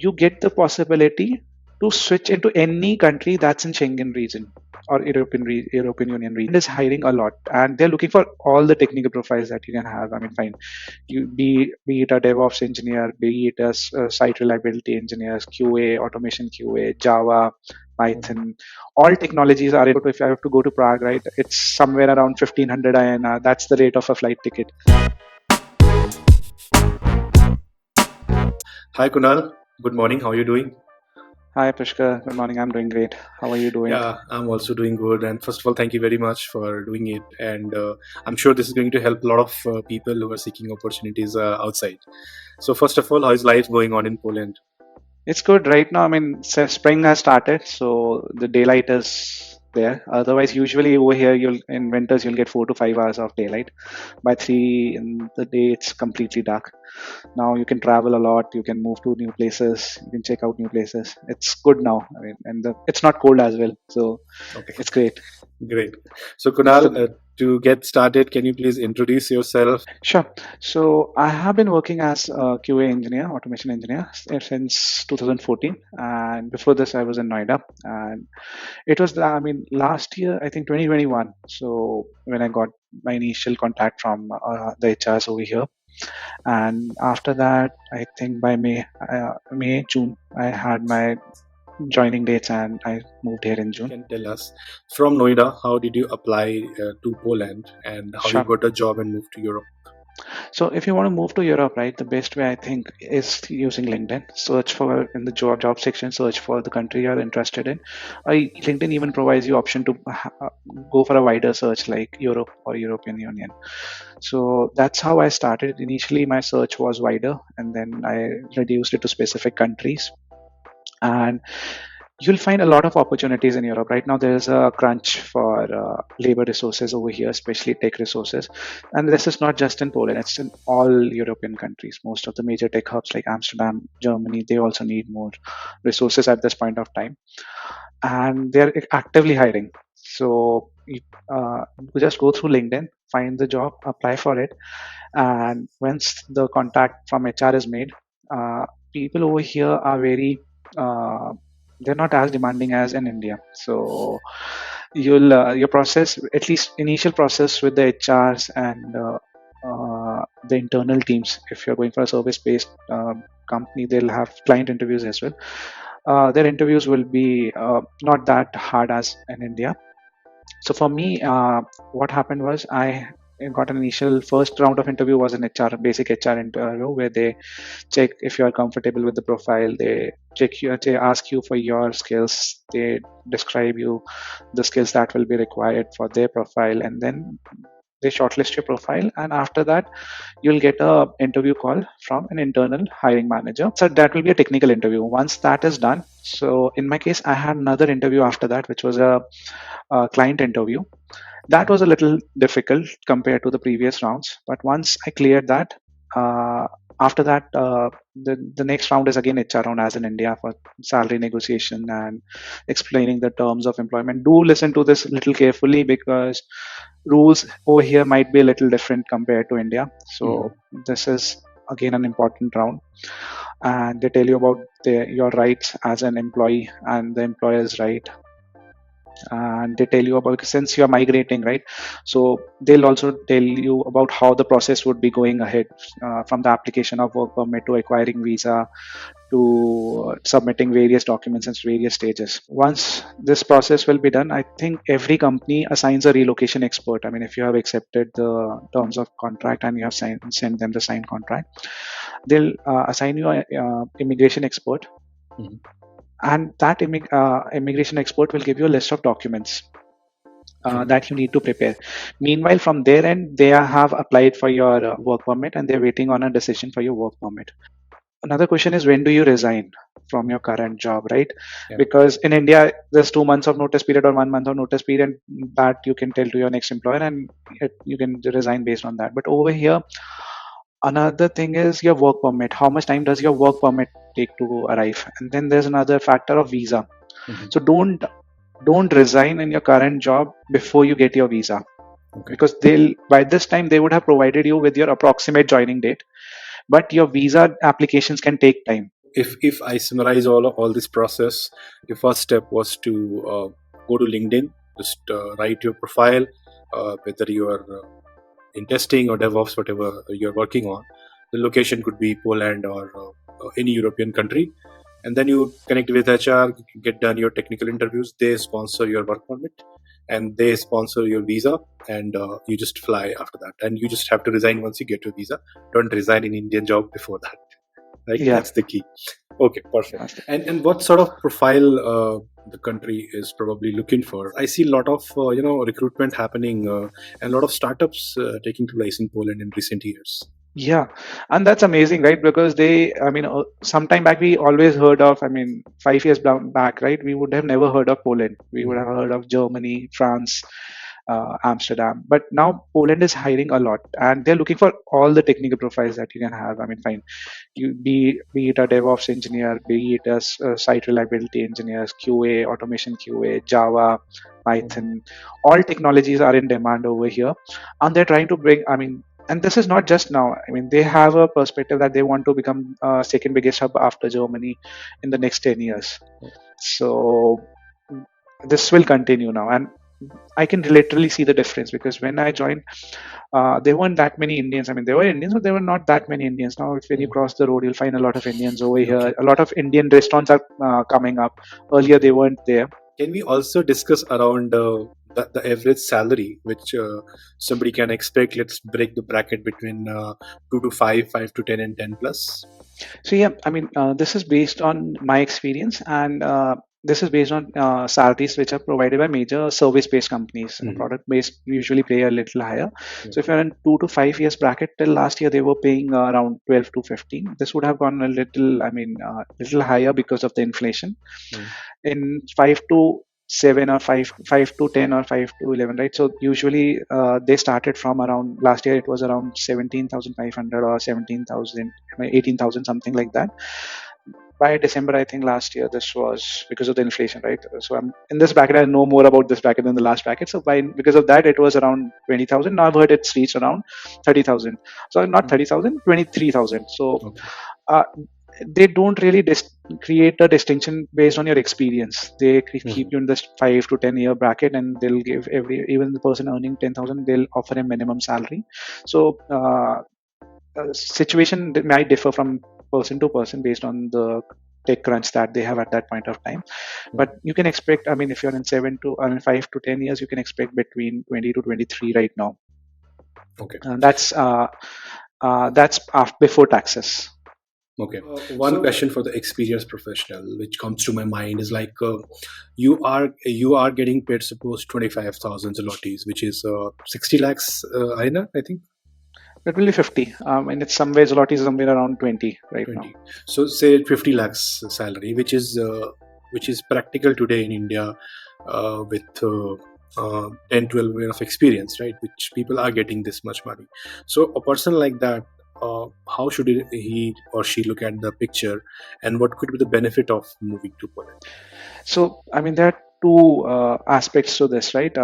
you get the possibility to switch into any country that's in Schengen region or European Union region. Is hiring a lot, and they're looking for all the technical profiles that you can have. I mean, fine, be it a DevOps engineer, be it a site reliability engineers, QA, automation QA, Java, Python, all technologies are input. If I have to go to Prague, right, it's somewhere around 1500 INR. That's the rate of a flight ticket. Hi Kunal, good morning. How are you doing? Hi, Pushkar. Good morning. I'm doing great. How are you doing? Yeah, I'm also doing good. And first of all, thank you very much for doing it. And I'm sure this is going to help a lot of people who are seeking opportunities outside. So, first of all, how is life going on in Poland? It's good right now. I mean, spring has started, so the daylight is there. Otherwise, usually over here, you'll in winters you'll get 4 to 5 hours of daylight. By 3 in the day, it's completely dark. Now you can travel a lot. You can move to new places. You can check out new places. It's good now. I mean, and it's not cold as well, so Okay, it's great. great. So, So Kunal, to get started, can you please introduce yourself? sure. So I have been working as a QA engineer, automation engineer, since 2014, and before this, I was in Noida. And it was, I mean, last year, I think 2021. So when I got my initial contact from the HRs over here, and after that, I think by May, June, I had my joining dates, and I moved here in June. Can tell us from Noida, how did you apply to Poland and how you Sure. got a job and moved to Europe? So if you want to move to Europe, right, the best way I think is using LinkedIn. Search for in the job section, search for the country you're interested in. LinkedIn even provides you option to go for a wider search like Europe or European Union. So that's how I started. Initially, my search was wider, and then I reduced it to specific countries. And you'll find a lot of opportunities in Europe. Right now, there's a crunch for labor resources over here, especially tech resources. And this is not just in Poland, it's in all European countries. Most of the major tech hubs like Amsterdam, Germany, they also need more resources at this point of time. And they're actively hiring. So you just go through LinkedIn, find the job, apply for it. And once the contact from HR is made, people over here are very they're not as demanding as in India. So you'll your process, at least initial process with the HRs and the internal teams. If you're going for a service-based company, they'll have client interviews as well. Their interviews will be not that hard as in India. So for me, what happened was I got an initial first round of interview was an HR basic HR interview where they check if you are comfortable with the profile. They check you, they ask you for your skills. They describe you the skills that will be required for their profile, and then they shortlist your profile. And after that, you'll get a interview call from an internal hiring manager. So that will be a technical interview. Once that is done, so in my case, I had another interview after that, which was a client interview. That was a little difficult compared to the previous rounds, but once I cleared that, uh, after that, the next round is again HR round as in India for salary negotiation and explaining the terms of employment. Do listen to this little carefully because rules over here might be a little different compared to India. Mhm. So this is again an important round, and they tell you about your rights as an employee and the employer's right, and they tell you about since you are migrating, right, so they'll also tell you about how the process would be going ahead, from the application of work permit to acquiring visa to submitting various documents in various stages. Once this process will be done, I think every company assigns a relocation expert. I mean, if you have accepted the terms of contract and you have sent them the signed contract, they'll assign you a immigration expert, Mhm. and that immigration expert will give you a list of documents Mhm. that you need to prepare. Meanwhile, from their end, they have applied for your work permit and they're waiting on a decision for your work permit. Another question is, when do you resign from your current job, right? Yeah. Because in India, there's 2 months of notice period or 1 month of notice period that you can tell to your next employer, and you can resign based on that. But over here, another thing is your work permit. How much time does your work permit take to arrive? And then there's another factor of visa. Mhm. So don't resign in your current job before you get your visa, Okay. because they'll by this time they would have provided you with your approximate joining date, but your visa applications can take time. If I summarize all this process, the first step was to go to LinkedIn, just write your profile, whether you are in testing or DevOps, whatever you're working on. The location could be Poland or any European country, and then you connect with HR, get done your technical interviews. They sponsor your work permit, and they sponsor your visa, and you just fly after that. And you just have to resign once you get your visa. Don't resign in Indian job before that. Right, Yeah. that's the key. Okay, perfect. And what sort of profile the country is probably looking for? I see a lot of recruitment happening and a lot of startups taking place in Poland in recent years. Yeah, and that's amazing, right? Because I mean, sometime back we always heard of, I mean, 5 years back, right? We would have never heard of Poland. We would Mhm. have heard of Germany, France, Amsterdam. But now Poland is hiring a lot, and they're looking for all the technical profiles that you can have. I mean, fine, be it a DevOps engineer, be it a site reliability engineers, QA, automation QA, Java, Python, all technologies are in demand over here, and they're trying to bring. I mean, and this is not just now. I mean, they have a perspective that they want to become second biggest hub after Germany in the next 10 years. So this will continue now, and I can literally see the difference because when I joined, there weren't that many Indians. I mean, there were Indians, but there were not that many Indians. Now, if when you cross the road, you'll find a lot of Indians over Okay. here. A lot of Indian restaurants are coming up. Earlier, they weren't there. Can we also discuss around the average salary which somebody can expect? Let's break the bracket between 2 to 5, 5 to 10, and 10 plus. So yeah, I mean, this is based on my experience, and this is based on salaries which are provided by major service-based companies. Mhm. Product-based usually pay a little higher. So if Okay. you're in 2 to 5 years bracket, till last year they were paying around 12 to 15. This would have gone a little, I mean, little higher because of the inflation. Mm. In 5 to 7 or five to 10 or 5 to 11, right? So usually they started from around last year. It was around 17,500 or 17,000, 18,000, something like that. By December, I think last year, this was because of the inflation, right? So I'm in this bracket. I know more about this bracket than the last bracket. So because of that, it was around 20,000. Now I've heard it's reached around 30,000. So not 30,000, 23,000. So Okay. uh, they don't really create a distinction based on your experience. They keep Mhm. you in this 5 to 10 year bracket, and they'll give even the person earning 10,000, they'll offer a minimum salary. So situation might differ from person to person based on the tech crunch that they have at that point of time. But Mhm. you can expect, I mean, if you're in 5 to 10 years, you can expect between 20 to 23 right now. Okay. That's before taxes. Okay. One question for the experienced professional, which comes to my mind, is like you are getting paid suppose 25,000 zlotys, which is 60 lakhs INR, I think. It will be 50. And it's somewhere Zloty is somewhere around 20 right now. 20. So say 50 lakhs salary, which is practical today in India with 10, 12 years of experience, right? Which people are getting this much money. So a person like that, how should he or she look at the picture, and what could be the benefit of moving to Poland? So, I mean, there are two aspects to this, right?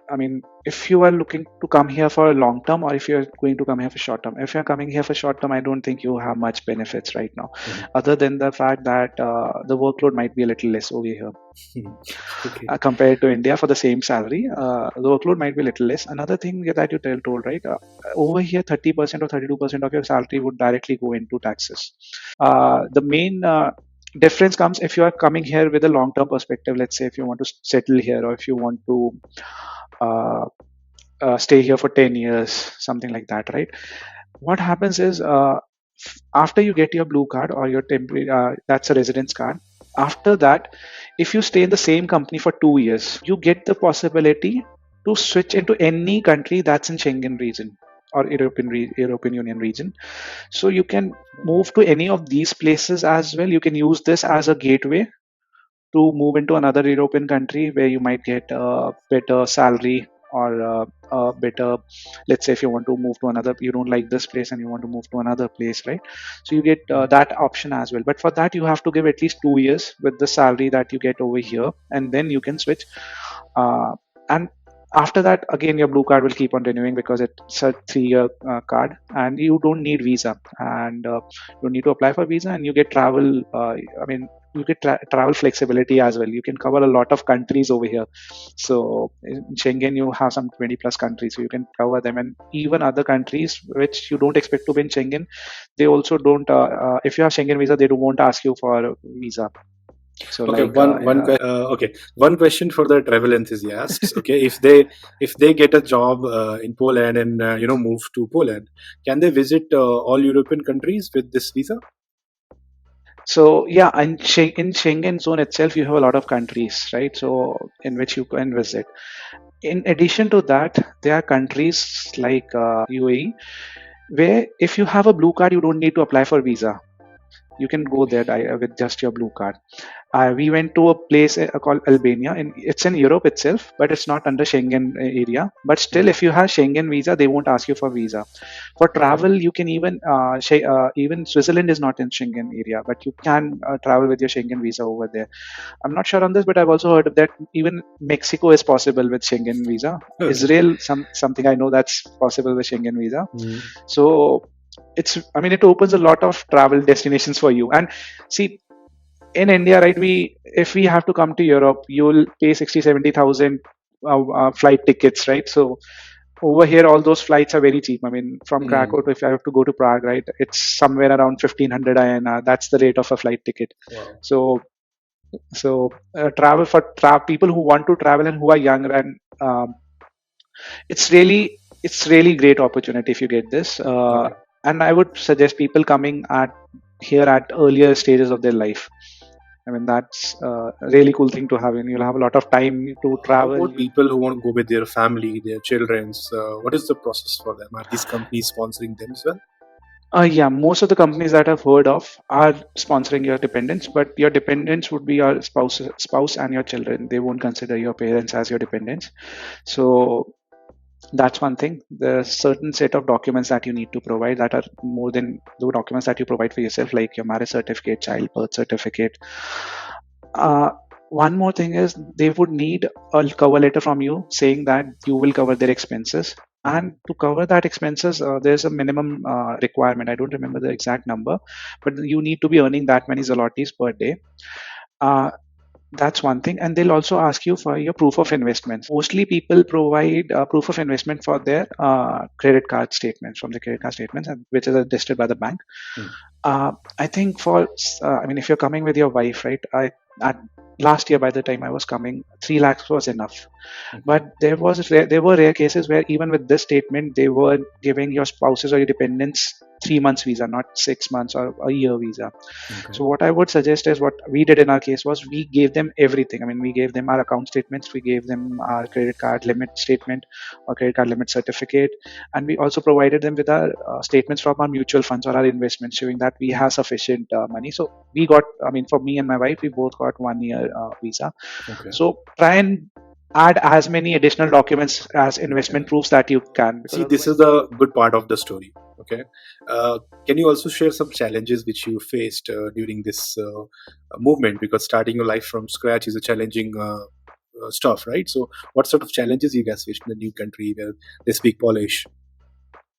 I mean, if you are looking to come here for a long term, or if you're going to come here for short term. If you're coming here for short term, I don't think you have much benefits right now, Mhm. other than the fact that the workload might be a little less over here Okay. compared to India for the same salary. The workload might be a little less. Another thing that you told, right? Over here, 30% or 32% of your salary would directly go into taxes. The main difference comes if you are coming here with a long term perspective. Let's say if you want to settle here, or if you want to uh, stay here for 10 years, something like that, right? What happens is after you get your blue card or your temporary, that's a residence card. After that, if you stay in the same company for 2 years, you get the possibility to switch into any country that's in Schengen region or European Union region. So you can move to any of these places as well. You can use this as a gateway to move into another European country where you might get a better salary or a better, let's say if you want to move to another, you don't like this place and you want to move to another place, right? So you get that option as well. But for that, you have to give at least 2 years with the salary that you get over here, and then you can switch. And After that, again, your blue card will keep on renewing because it's a 3-year card, and you don't need visa, and you don't need to apply for visa, and you get travel. I mean, you get travel flexibility as well. You can cover a lot of countries over here. So in Schengen, you have some 20 plus countries, so you can cover them, and even other countries which you don't expect to be in Schengen, they also don't. If you have Schengen visa, they don't won't ask you for a visa. So Okay, like, one question for the travel enthusiasts. Okay, if they get a job in Poland and move to Poland, can they visit all European countries with this visa? So yeah, and in Schengen zone itself, you have a lot of countries, right? So in which you can visit. In addition to that, there are countries like UAE, where if you have a blue card, you don't need to apply for visa. You can go there with just your blue card. We went to a place called Albania, and it's in Europe itself, but it's not under Schengen area. But still, if you have Schengen visa, they won't ask you for visa. For Okay. travel, you can even Switzerland is not in Schengen area, but you can travel with your Schengen visa over there. I'm not sure on this, but I've also heard of that even Mexico is possible with Schengen visa. Israel, something I know that's possible with Schengen visa. Mm. So I mean, it opens a lot of travel destinations for you. And see, in India, right, if we have to come to Europe, you'll pay 60, 70,000 flight tickets, right? So over here, all those flights are very cheap. I mean, from Mm. Krakow to if I have to go to Prague, right, it's somewhere around 1500 INR. That's the rate of a flight ticket. Wow. So travel for people who want to travel and who are young, and it's really great opportunity if you get this. Okay. And I would suggest people coming at here at earlier stages of their life. I mean, that's a really cool thing to have, and you'll have a lot of time to How travel. about people who want to go with their family, their childrens? What is the process for them? Are these companies sponsoring them as well? Yeah, most of the companies that I've heard of are sponsoring your dependents, but your dependents would be your spouse and your children. They won't consider your parents as your dependents. So that's one thing. There's certain set of documents that you need to provide that are more than the documents that you provide for yourself, like your marriage certificate, child birth certificate. Uh, One more thing is they would need a cover letter from you saying that you will cover their expenses. Mhm. And to cover that expenses, there's a minimum requirement. I don't remember the exact number, but you need to be earning that many zlotys per day. Uh, that's one thing. And they'll also ask you for your proof of investments. Mostly people provide proof of investment for their credit card statements, from the credit card statements, which is attested by the bank. Mm. I think I mean, if you're coming with your wife, right? At last year, by the time I was coming, 3 lakhs was enough. Okay. But there were rare cases where even with this statement, they were giving your spouses or your dependents 3 months visa, not 6 months or a year visa. Okay. So what I would suggest is what we did in our case was we gave them everything. I mean, we gave them our account statements, we gave them our credit card limit statement or credit card limit certificate, and we also provided them with our statements from our mutual funds or our investments showing that we have sufficient money. So we got, I mean, for me and my wife, we both got 1 year visa. Okay. So try and add as many additional documents as investment Okay. proofs that you can, because See, this is otherwise. the good part of the story. Okay. Can you also share some challenges which you faced during this movement? Because starting your life from scratch is a challenging stuff, right? So, what sort of challenges you guys faced in the new country where they speak Polish?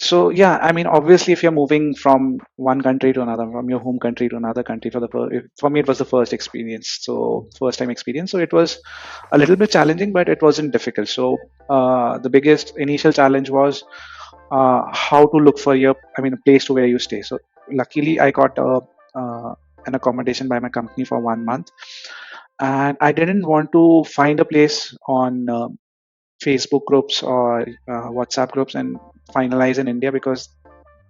So yeah, I mean, obviously, if you're moving from one country to another, from your home country to another country for me, it was the first experience. So first time experience. So it was a little bit challenging, but it wasn't difficult. So the biggest initial challenge was how to look for I mean, a place to where you stay. So luckily, I got an accommodation by my company for 1 month, and I didn't want to find a place on Facebook groups or WhatsApp groups and finalize in India, because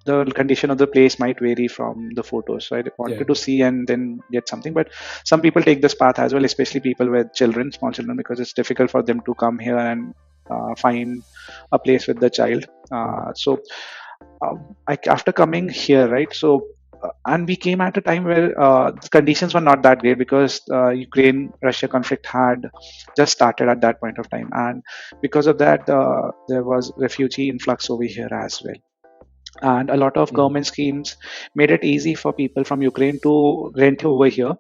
the condition of the place might vary from the photos. So I Yeah. wanted to see and then get something. But some people take this path as well, especially people with children, small children, because it's difficult for them to come here and find a place with the child. Mhm. After coming here, right? So, and we came at a time where the conditions were not that great, because Ukraine-Russia conflict had just started at that point of time, and because of that, there was refugee influx over here as well. and a lot of Mhm. government schemes made it easy for people from Ukraine to rent over here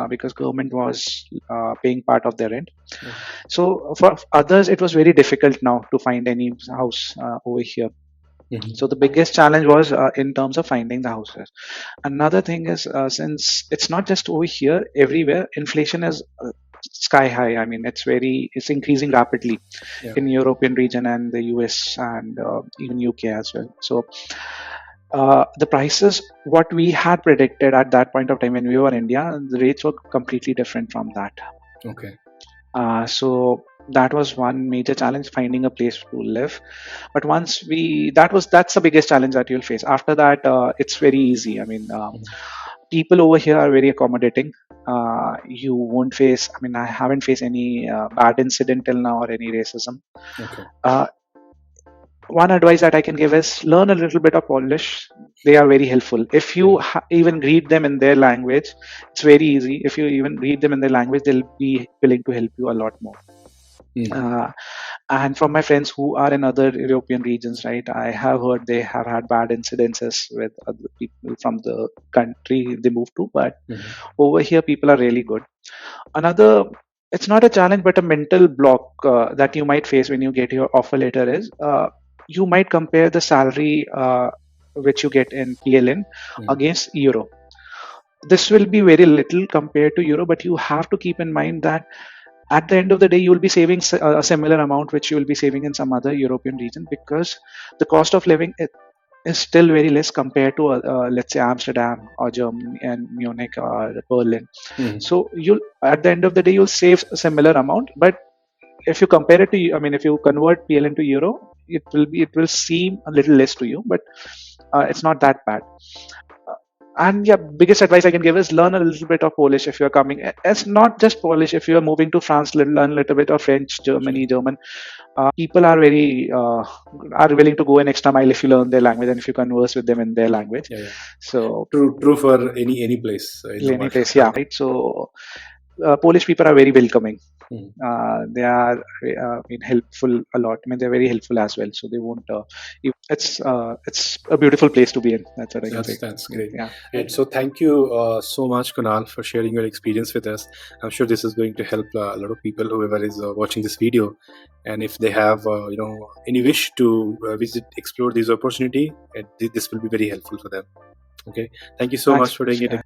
because government was paying part of their rent. Yeah. So for others, it was very difficult now to find any house over here. Mhm. So the biggest challenge was in terms of finding the houses. Another thing is since it's not just over here, everywhere inflation is sky high. I mean, it's increasing rapidly Yeah. in European region and the US and even UK as well. So the prices, what we had predicted at that point of time when we were in India, the rates were completely different from that. Okay. So that was one major challenge, finding a place to live. But once that's the biggest challenge that you'll face. After that, it's very easy. I mean, Mhm. people over here are very accommodating. You won't face. I mean, I haven't faced any bad incident till now or any racism. Okay. Uh, One advice that I can give is learn a little bit of Polish. They are very helpful. If Yeah. you even read them in their language, it's very easy. If you even read them in their language, they'll be willing to help you a lot more. Mhm. Uh, and from my friends who are in other European regions, right, I have heard they have had bad incidences with other people from the country they moved to, but Mhm. over here, people are really good. Another, it's not a challenge, but a mental block that you might face when you get your offer letter is you might compare the salary which you get in PLN Mhm. against euro. This will be very little compared to euro, but you have to keep in mind that at the end of the day, you will be saving a similar amount which you will be saving in some other European region because the cost of living is still very less compared to let's say Amsterdam or Germany and Munich or Berlin. Mhm. So you'll at the end of the day you'll save a similar amount, but if you compare it to, I mean, if you convert PL into euro, it will seem a little less to you, but it's not that bad. Uh, and yeah, biggest advice I can give is learn a little bit of Polish if you're coming. It's not just Polish. If you're moving to France, learn a little bit of French, Sure. Germany, German. People are very are willing to go an extra mile if you learn their language and if you converse with them in their language. Yeah. Yeah. So True. True for any place in the any world. place, yeah, right. So Polish people are very welcoming. Mhm. They are I mean, helpful a lot. I mean, they're very helpful as well. So they won't. It's a beautiful place to be in. That's what I can say. That's great. Yeah. And so, thank you so much, Kunal, for sharing your experience with us. I'm sure this is going to help a lot of people, whoever is watching this video, and if they have, any wish to visit, explore this opportunity, this will be very helpful for them. Okay. Thank you so Thanks. much for doing it. Yeah.